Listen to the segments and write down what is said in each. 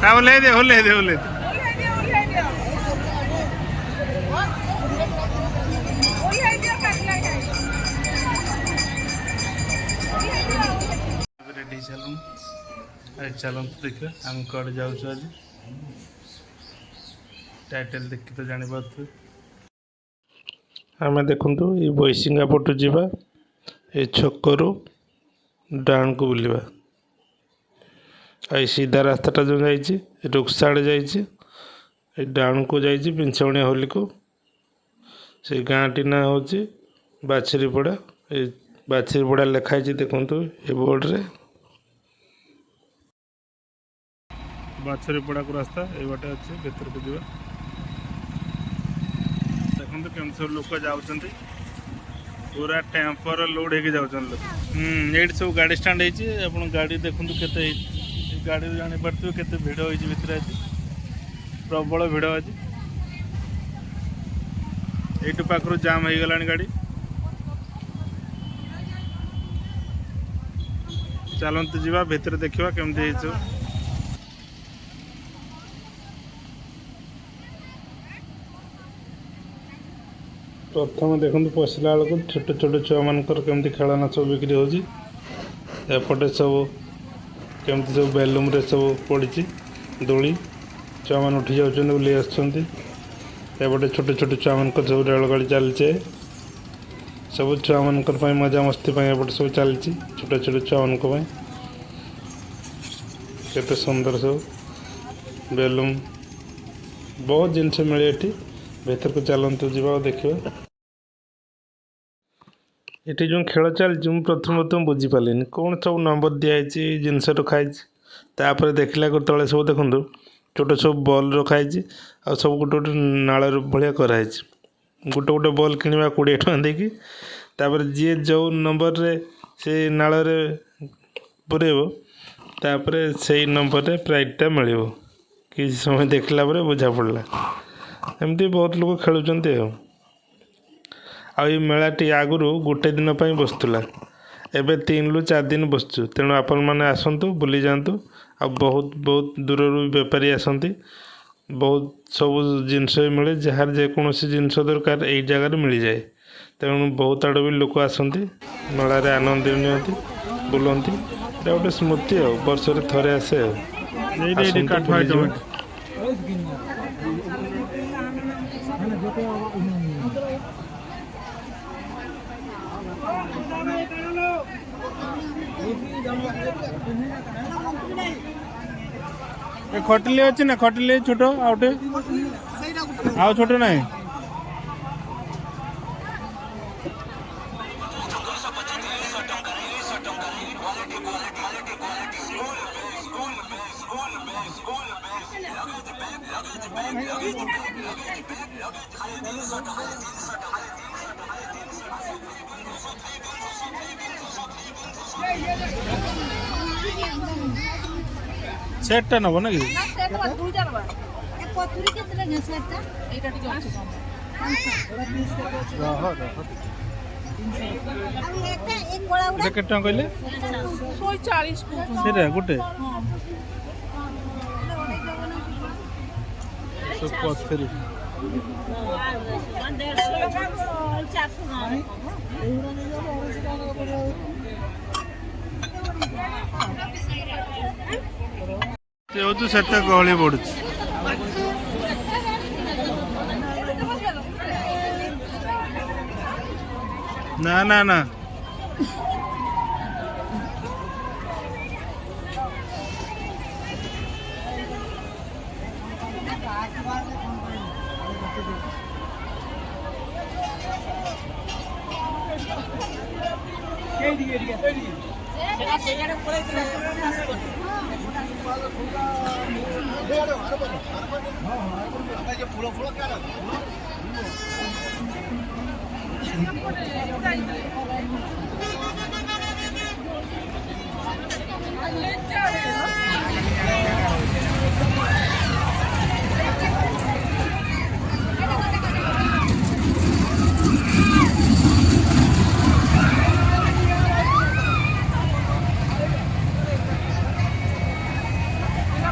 ओल्हे दे ओल्हे दे ओल्हे दे ready चलते देखिए आम कड़े जाऊँ आज टाइटल देखी तो जापारे आम देखु ये बैसिंगा पटू जावा ये छकरू डाण को बुलवा आई सीधा रास्ताटा जो जाइए रुक्सा आड़े जाइए डाण को जाइए पिंछवणिया होली को से गाँ टी ना हूँ बाछरीपड़ा ये बाछरीपड़ा लिखाई देखु ये बोर्ड रे बाछरीपड़ा को रास्ता ये बाटे अच्छे भीतर को जावा देखो केम सब लोक जाऊँच पूरा टेम्पर लोड होके जाऊँ लोग ये सब गाड़ी स्टाण्ड हो गाड़ी देखूँ के गाड़ी जापारे के भिड़ हो भितर आज प्रबल भिड़ आज यू पाखर जाम हो गला गाड़ी चलते जावा भितर देखा केमती प्रथम देखते पशिला बेलू छोट छोट छुआ मानकर केमती खेलना सब बिक्री होपटे सब केमती सब बेलूम रे सब पड़ी दोली छुआ मान उठी जाऊँ बुले आसपटे छोट छोट छुआ मान सब रेलगाड़ी चलचे सब छुआ मान मजा मस्ती एपटे सब चलती छोट छोट छुआ मान केते सुंदर सब बेलूम बहुत जिनस मिले ये भीतर को चलते जावा देखा ये जो खेल चलती मुझे प्रथम बुझीपारे कौन सब नंबर दिखाई जिनस रखाई तापर देखला तले सब देखूँ छोट सब बल रखाई आ सब गोटे गोटे नाल भाया कराई गोटे गोटे बल किणवा 20 टଙ୍କା देकी तापर जी जो नंबर रे से नाल पुरेब तापर से नंबर रे प्राइजटा मिल कि समय देखला बुझा पड़ा एमती बहुत लोग खेलुंट आई मेलाटी आगु गोटे दिन बसुला एवं 3 ରୁ 4 दिन बसचु तेणु आपण मैंने आसतु बुली जातु आ बहुत बहुत दूर बेपारी आसती बहुत सब जिनस मिले जार जेकोसी जिनस दरकार यही जगार मिल जाए तेणु बहुत आड़ भी लोक आसती मेलार आनंद नि बुलती गोटे स्मृति आ वर्ष थे आसे खटली अच्छी ना खटली छोट आउटे आउ छोट ना सेटटा नब ना कि केट कहले 140 गोटे 170 से गहली बढ़ु ना ना ना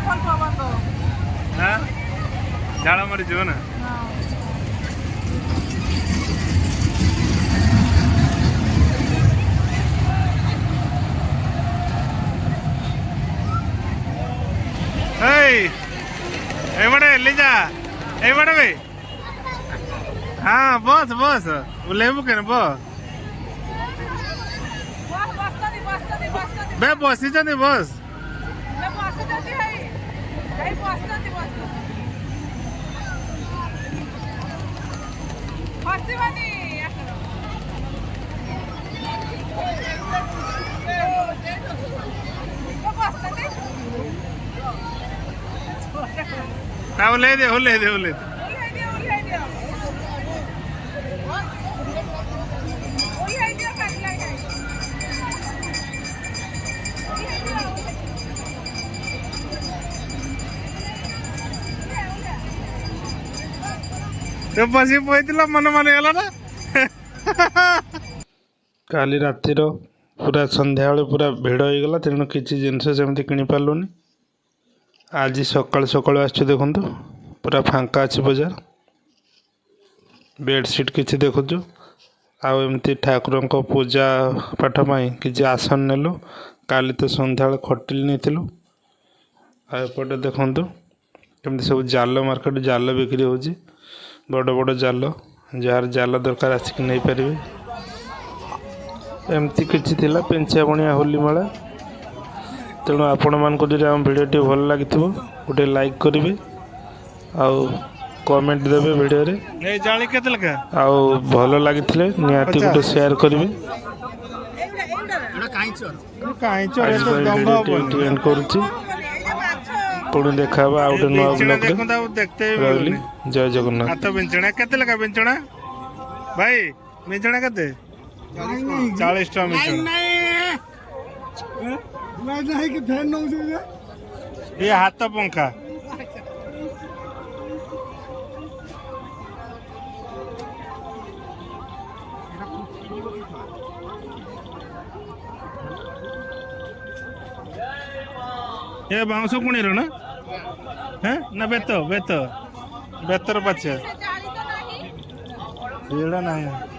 Por favor. पड़ीज ना ले जा भाई हाँ बस बस लेबू के बस बे बसी बस ले दे बसी पहुँचला मन मन गला ना काली रातिर पूरा संध्या पूरा भिड़ हो गला तेणु किसी जिनस सेमती किଣି पार्लुनी आज सकाल सकाल आसछु देखु पूरा फांका अच्छी बजार बेडसीट किसी देखुचु आमती ठाकुर पूजा पाठ किसी आसन नेलु काली तो संध्या खटिल नहीं आएपटे देखु कमी सब जाल मार्केट जाल बिक्री हो बड़ बड़ जाल जार जाल दरकार आसिक नहीं पारे एमती किसी थिला पेंचिया बणिया होली मेला तेणु आपण मान आम भिडियोटी भल लगी गोटे लाइक करेंगे आउ कमेंट देवे वीडियो रे जाली केते लगा आउ भल लगी निहाती गोटे शेयर करेंगे एंड करुच्ची पुणी देखा आउ गोटे नुआ ब्लॉग जय जगन्नाथ हाथ बेंचणा केते लगा बेंचणा भाई बेंचणा केते 40 टका बेंचणा ये हाथ पंखा ये बाउंस कुणीर ना हैं ना बेतर पछे एड़ा नहीं